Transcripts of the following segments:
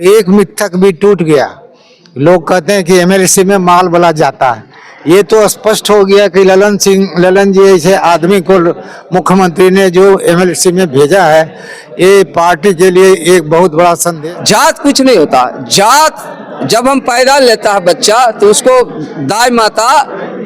एक मिथक भी टूट गया। लोग कहते हैं कि एमएलसी में माल बला जाता है। ये तो स्पष्ट हो गया कि ललन जी ऐसे आदमी को मुख्यमंत्री ने जो एमएलसी में भेजा है, ये पार्टी के लिए एक बहुत बड़ा संदेश। जात कुछ नहीं होता। जात जब हम पैदा लेता है बच्चा तो उसको दाई माता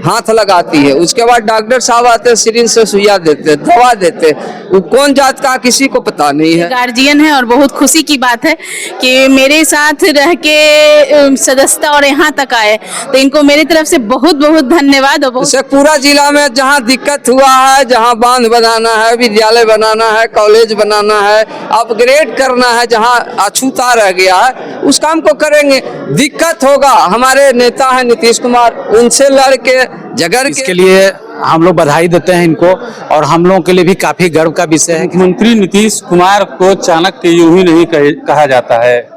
हाथ लगाती है, उसके बाद डॉक्टर साहब आते हैं, सिरिंज से सुइया देते, दवा देते। वो कौन जात का किसी को पता नहीं है। गार्जियन है और बहुत खुशी की बात है कि मेरे साथ रह के सदस्यता और यहाँ तक आए, तो इनको मेरी तरफ से बहुत बहुत धन्यवाद। और शेखपुरा जिला में जहाँ दिक्कत हुआ है, जहाँ बांध बनाना है, विद्यालय बनाना है, कॉलेज बनाना है, अपग्रेड करना है, जहाँ अछूता रह गया है उस काम को करेंगे। दिक्कत होगा, हमारे नेता है नीतीश कुमार, उनसे लड़ के जगह इसके लिए हम लोग बधाई देते हैं इनको, और हम लोगों के लिए भी काफी गर्व का विषय है। मुख्यमंत्री नीतीश कुमार को चाणक्य यूं ही नहीं कहा जाता है।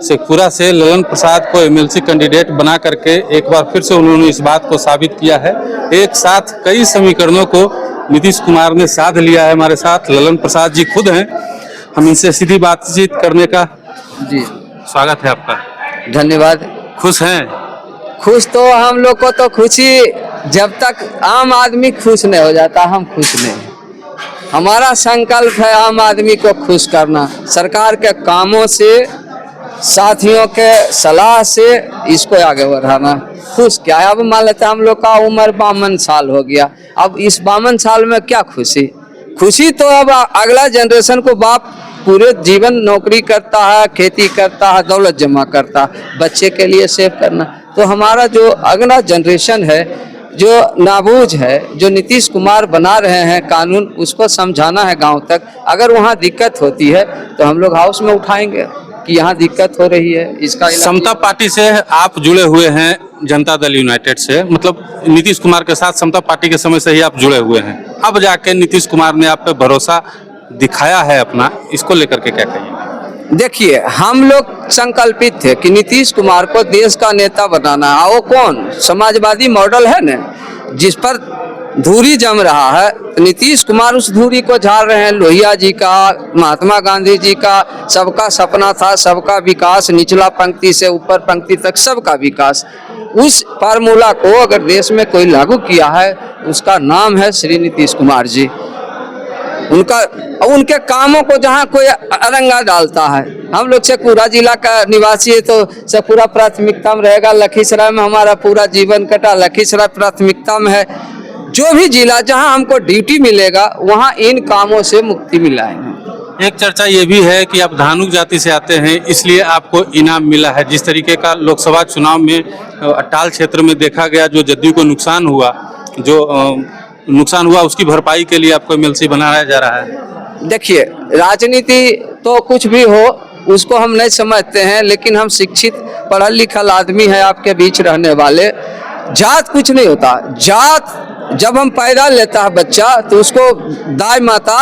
शेखपुरा से ललन प्रसाद को एमएलसी कैंडिडेट बना करके एक बार फिर से उन्होंने इस बात को साबित किया है। एक साथ कई समीकरणों को नीतीश कुमार ने साध लिया है। हमारे साथ ललन प्रसाद जी खुद हैं, हम इनसे सीधी बातचीत करने का जी स्वागत है आपका। धन्यवाद। खुश हैं? खुश तो हम लोग को तो खुशी, जब तक आम आदमी खुश नहीं हो जाता हम खुश नहीं। हमारा संकल्प है आम आदमी को खुश करना, सरकार के कामों से, साथियों के सलाह से इसको आगे बढ़ाना। खुश क्या है, अब मान लेते हम लोग का उम्र 52 साल हो गया, अब इस 52 साल में क्या खुशी? खुशी तो अब अगला जनरेशन को, बाप पूरे जीवन नौकरी करता है, खेती करता है, दौलत जमा करता है, बच्चे के लिए सेव करना। तो हमारा जो अगला जनरेशन है, जो नाबूझ है, जो नीतीश कुमार बना रहे हैं कानून, उसको समझाना है गांव तक। अगर वहां दिक्कत होती है तो हम लोग हाउस में उठाएंगे कि यहाँ दिक्कत हो रही है। इसका समता पार्टी से आप जुड़े हुए हैं, जनता दल यूनाइटेड से, मतलब नीतीश कुमार के साथ समता पार्टी के समय से ही आप जुड़े हुए हैं। अब जाके नीतीश कुमार ने आप पे भरोसा दिखाया है अपना, इसको लेकर के क्या कहिए? देखिए, हम लोग संकल्पित थे कि नीतीश कुमार को देश का नेता बनाना है। वो कौन समाजवादी मॉडल है न, जिस पर धूरी जम रहा है, नीतीश कुमार उस धूरी को झाड़ रहे हैं। लोहिया जी का, महात्मा गांधी जी का सबका सपना था सबका विकास, निचला पंक्ति से ऊपर पंक्ति तक सबका विकास। उस फार्मूला को अगर देश में कोई लागू किया है, उसका नाम है श्री नीतीश कुमार जी। उनके कामों को जहाँ कोई अरंगा डालता है, हम लोग शेखपुरा जिला का निवासी है तो शेखपुरा प्राथमिकता में रहेगा। लखीसराय में हमारा पूरा जीवन कटा, लखीसराय प्राथमिकता में है। जो भी जिला जहाँ हमको ड्यूटी मिलेगा वहाँ इन कामों से मुक्ति मिलाएंगे। एक चर्चा ये भी है कि आप धानुक जाति से आते हैं, इसलिए आपको इनाम मिला है। जिस तरीके का लोकसभा चुनाव में अट्टाल क्षेत्र में देखा गया, जो जदयू को नुकसान हुआ, उसकी भरपाई के लिए आपको एमएलसी बनाया जा रहा है। देखिए, राजनीति तो कुछ भी हो उसको हम नहीं समझते हैं, लेकिन हम शिक्षित पढ़ल लिखल आदमी है, आपके बीच रहने वाले। जात कुछ नहीं होता। जात जब हम पैदा लेता है बच्चा तो उसको दाई माता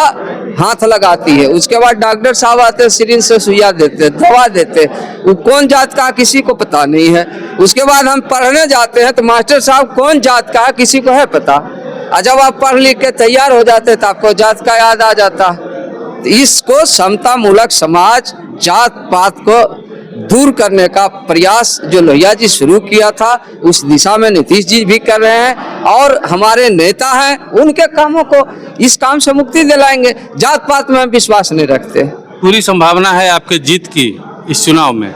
हाथ लगाती है, उसके बाद डॉक्टर साहब आते हैं, सिरिंज से सुइया देते, दवा देते। वो कौन जात का किसी को पता नहीं है। उसके बाद हम पढ़ने जाते हैं तो मास्टर साहब कौन जात का किसी को है पता। और जब आप पढ़ लिख के तैयार हो जाते तो आपको जात का याद आ जाता। तो इसको समता मूलक समाज, जात पात को दूर करने का प्रयास जो लोहिया जी शुरू किया था, उस दिशा में नीतीश जी भी कर रहे हैं और हमारे नेता हैं, उनके कामों को इस काम से मुक्ति दिलाएंगे। जात पात में हम विश्वास नहीं रखते। पूरी संभावना है आपके जीत की इस चुनाव में।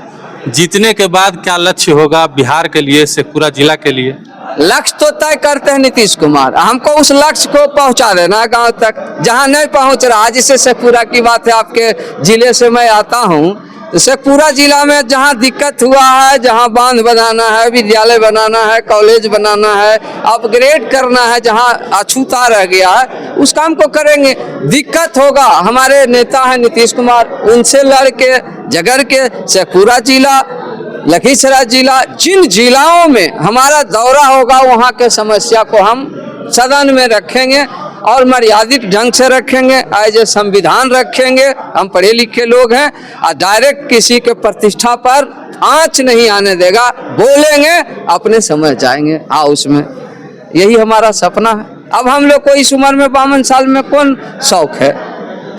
जीतने के बाद क्या लक्ष्य होगा बिहार के लिए, शेखपुरा जिला के लिए? लक्ष्य तो तय करते हैं नीतीश कुमार, हमको उस लक्ष्य को पहुंचा देना गांव तक जहां नहीं पहुंच रहा। जैसे शेखपुरा की बात है, आपके जिले से मैं आता हूं, तो शेखपुरा जिला में जहां दिक्कत हुआ है, जहां बांध बनाना है, विद्यालय बनाना है, कॉलेज बनाना है, अपग्रेड करना है, जहां अछूता रह गया है उस काम को करेंगे। दिक्कत होगा, हमारे नेता है नीतीश कुमार, उनसे लड़ के जगड़ के शेखपुरा जिला, लखीसराय जिला, जिन जिलाओं में हमारा दौरा होगा वहाँ के समस्या को हम सदन में रखेंगे और मर्यादित ढंग से रखेंगे, एज ए संविधान रखेंगे। हम पढ़े लिखे लोग हैं और डायरेक्ट किसी के प्रतिष्ठा पर आंच नहीं आने देगा, बोलेंगे अपने समझ जाएंगे हाउस में। यही हमारा सपना है। अब हम लोग को इस उम्र में 52 साल में कौन शौक है?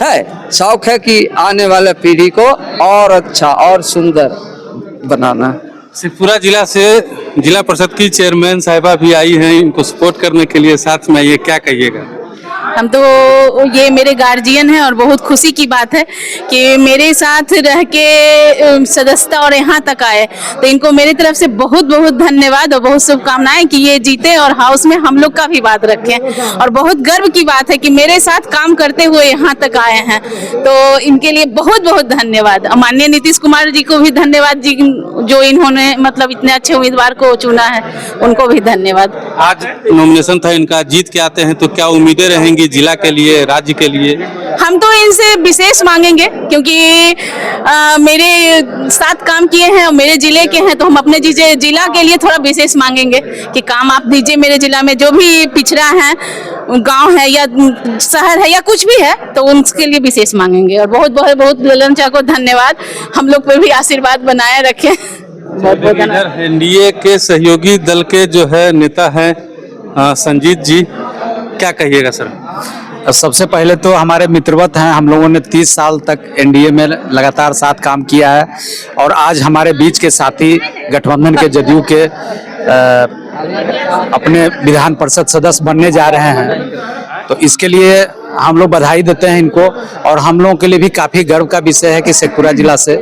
है, शौक है कि आने वाले पीढ़ी को और अच्छा और सुंदर बनाना। शेखपुरा जिला से जिला परिषद की चेयरमैन साहिबा भी आई हैं इनको सपोर्ट करने के लिए, साथ में ये क्या कहिएगा? हम तो ये मेरे गार्जियन हैं और बहुत खुशी की बात है कि मेरे साथ रह के सदस्यता और यहाँ तक आए, तो इनको मेरी तरफ से बहुत बहुत धन्यवाद और बहुत शुभकामनाएं कि ये जीते और हाउस में हम लोग का भी बात रखें। और बहुत गर्व की बात है कि मेरे साथ काम करते हुए यहाँ तक आए हैं, तो इनके लिए बहुत बहुत धन्यवाद। और माननीय नीतीश कुमार जी को भी धन्यवाद जी, जो इन्होंने मतलब इतने अच्छे उम्मीदवार को चुना है, उनको भी धन्यवाद। आज नॉमिनेशन था इनका, जीत के आते हैं तो क्या उम्मीदें रहेंगी जिला के लिए, राज्य के लिए? हम तो इनसे विशेष मांगेंगे क्योंकि मेरे साथ काम किए हैं और मेरे जिले के हैं, तो हम अपने जिला के लिए थोड़ा विशेष मांगेंगे कि काम आप दीजिए मेरे जिला में, जो भी पिछड़ा है, गांव है या शहर है या कुछ भी है, तो उनके लिए विशेष मांगेंगे। और बहुत बहुत बहुत ललन चाचा को धन्यवाद, हम लोग पे भी आशीर्वाद बनाए रखें। बहुत बहुत धन्यवाद। एनडीए के सहयोगी दल के जो है नेता हैं संजीत जी, क्या कहिएगा सर? सबसे पहले तो हमारे मित्रवत हैं, हम लोगों ने 30 साल तक एनडीए में लगातार साथ काम किया है और आज हमारे बीच के साथी गठबंधन के जदयू के अपने विधान परिषद सदस्य बनने जा रहे हैं, तो इसके लिए हम लोग बधाई देते हैं इनको। और हम लोगों के लिए भी काफ़ी गर्व का विषय है कि शेखपुरा जिला से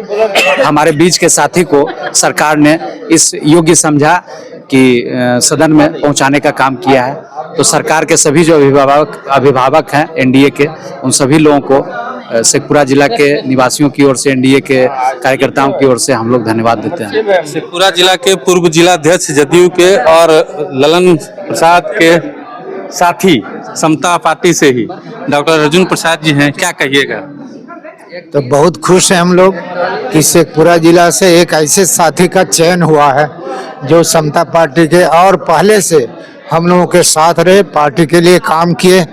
हमारे बीच के साथी को सरकार ने इस योग्य समझा कि सदन में पहुंचाने का काम किया है। तो सरकार के सभी जो अभिभावक हैं एनडीए के, उन सभी लोगों को शेखपुरा जिला के निवासियों की ओर से, एनडीए के कार्यकर्ताओं की ओर से हम लोग धन्यवाद देते हैं। शेखपुरा जिला के पूर्व जिलाध्यक्ष जदयू के और ललन प्रसाद के साथी समता पार्टी से ही डॉक्टर अर्जुन प्रसाद जी हैं, क्या कहिएगा? तो बहुत खुश हैं हम लोग कि शेखपुरा जिला से एक ऐसे साथी का चयन हुआ है जो समता पार्टी के और पहले से हम लोगों के साथ रहे, पार्टी के लिए काम किए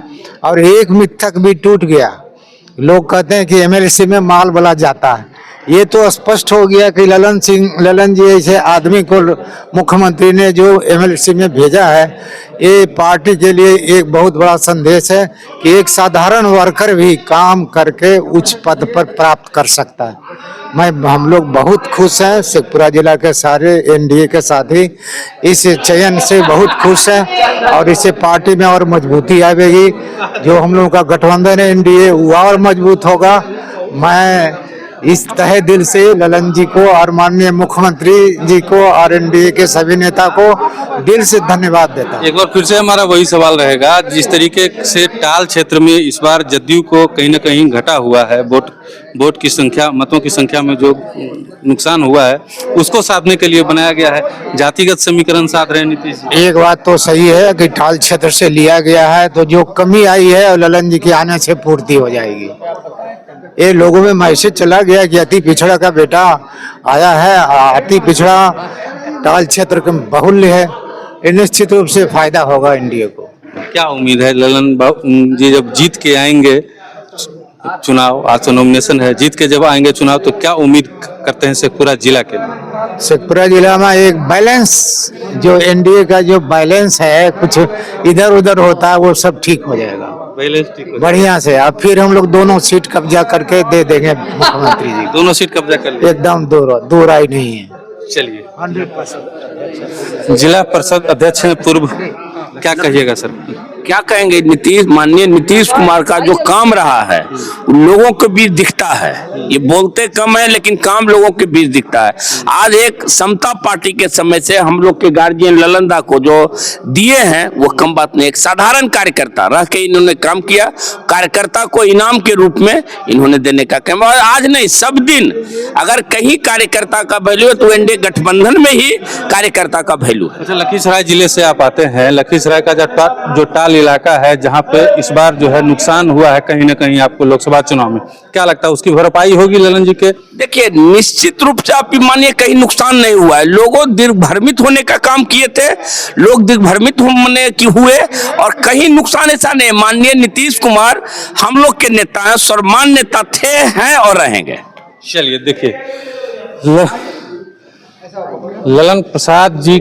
और एक मिथक भी टूट गया। लोग कहते हैं कि एमएलसी में माल बला जाता है, ये तो स्पष्ट हो गया कि ललन जी ऐसे आदमी को मुख्यमंत्री ने जो एमएलसी में भेजा है, ये पार्टी के लिए एक बहुत बड़ा संदेश है कि एक साधारण वर्कर भी काम करके उच्च पद पर प्राप्त कर सकता है। हम लोग बहुत खुश हैं, शेखपुरा जिला के सारे एनडीए के साथी इस चयन से बहुत खुश हैं और इससे पार्टी में और मजबूती आएगी। जो हम लोगों का गठबंधन है एनडीए, वो और मजबूत होगा। मैं इस तहे दिल से ललन जी को और माननीय मुख्यमंत्री जी को और एनडीए के सभी नेता को दिल से धन्यवाद देता हूं। एक बार फिर से हमारा वही सवाल रहेगा, जिस तरीके से टाल क्षेत्र में इस बार जदयू को कहीं न कहीं घटा हुआ है, वोट की संख्या, मतों की संख्या में जो नुकसान हुआ है उसको साधने के लिए बनाया गया है, जातिगत समीकरण साध रहे नीतीश जी। एक बात तो सही है कि टाल क्षेत्र से लिया गया है, तो जो कमी आई है ललन जी के आने से पूर्ति हो जाएगी। ये लोगों में मैसेज चला गया कि अति पिछड़ा का बेटा आया है, अति पिछड़ा टाल क्षेत्र का बाहुल्य है, ये निश्चित रूप से फायदा होगा एनडीए को। क्या उम्मीद है ललन जी जब जीत के आएंगे चुनाव, आज तो नॉमिनेशन है, जीत के जब आएंगे चुनाव, तो क्या उम्मीद करते हैं शेखपुरा जिला के लिए? शेखपुरा जिला में एक बैलेंस, जो एनडीए का जो बैलेंस है, कुछ इधर उधर होता है, वो सब ठीक हो जाएगा बढ़िया से। अब फिर हम लोग दोनों सीट कब्जा करके दे देंगे मुख्यमंत्री जी। दोनों सीट कब्जा कर लिए एकदम दो राय नहीं है। चलिए 100% जिला परिषद अध्यक्ष हैं पूर्व, क्या कहिएगा सर? क्या कहेंगे, माननीय नीतीश कुमार का जो काम रहा है लोगों के बीच दिखता है। ये बोलते कम है लेकिन काम लोगों के बीच दिखता है। आज एक समता पार्टी के समय से हम लोग के गार्जियन ललनदा को जो दिए हैं वो कम बात नहीं, एक साधारण कार्यकर्ता रह के इन्होंने काम किया, कार्यकर्ता को इनाम के रूप में इन्होंने देने का काम। और आज नहीं, सब दिन अगर कहीं कार्यकर्ता का वैल्यू है तो एनडीए गठबंधन में ही कार्यकर्ता का वैल्यू है। अच्छा, लखीसराय जिले से आप आते हैं, लखीसराय का जो टाल इलाका है जहां पे इस बार जो है नुकसान हुआ है कहीं ना कहीं आपको लोकसभा चुनाव में, क्या लगता है उसकी भरपाई होगी ललन जी के? देखिए, निश्चित रूप से आप मानिए कहीं नुकसान नहीं हुआ है, लोगों दिग्भ्रमित होने का काम किए थे, लोग दिग्भ्रमित होने की हुए और कहीं नुकसान ऐसा नहीं। माननीय नीतीश कुमार हम लोग के नेता हैं, सर्वमान्य नेता थे, हैं और रहेंगे। चलिए देखिए, ललन प्रसाद जी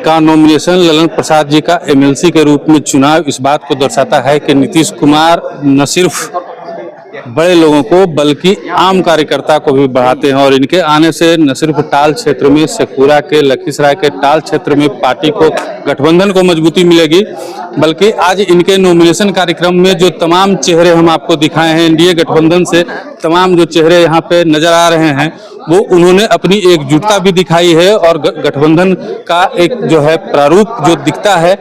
का नॉमिनेशन, ललन प्रसाद जी का एमएलसी के रूप में चुनाव इस बात को दर्शाता है कि नीतीश कुमार न सिर्फ बड़े लोगों को बल्कि आम कार्यकर्ता को भी बढ़ाते हैं। और इनके आने से न सिर्फ टाल क्षेत्र में, शेखपुरा के, लखीसराय के टाल क्षेत्र में पार्टी को, गठबंधन को मजबूती मिलेगी, बल्कि आज इनके नॉमिनेशन कार्यक्रम में जो तमाम चेहरे हम आपको दिखाए हैं, एनडीए गठबंधन से तमाम जो चेहरे यहाँ पे नजर आ रहे हैं, वो उन्होंने अपनी एकजुटता भी दिखाई है। और गठबंधन का एक जो है प्रारूप जो दिखता है,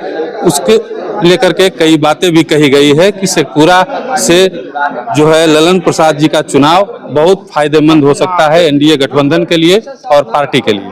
उसके लेकर के कई बातें भी कही गई है कि शेखपुरा से जो है ललन प्रसाद जी का चुनाव बहुत फायदेमंद हो सकता है एनडीए गठबंधन के लिए और पार्टी के लिए।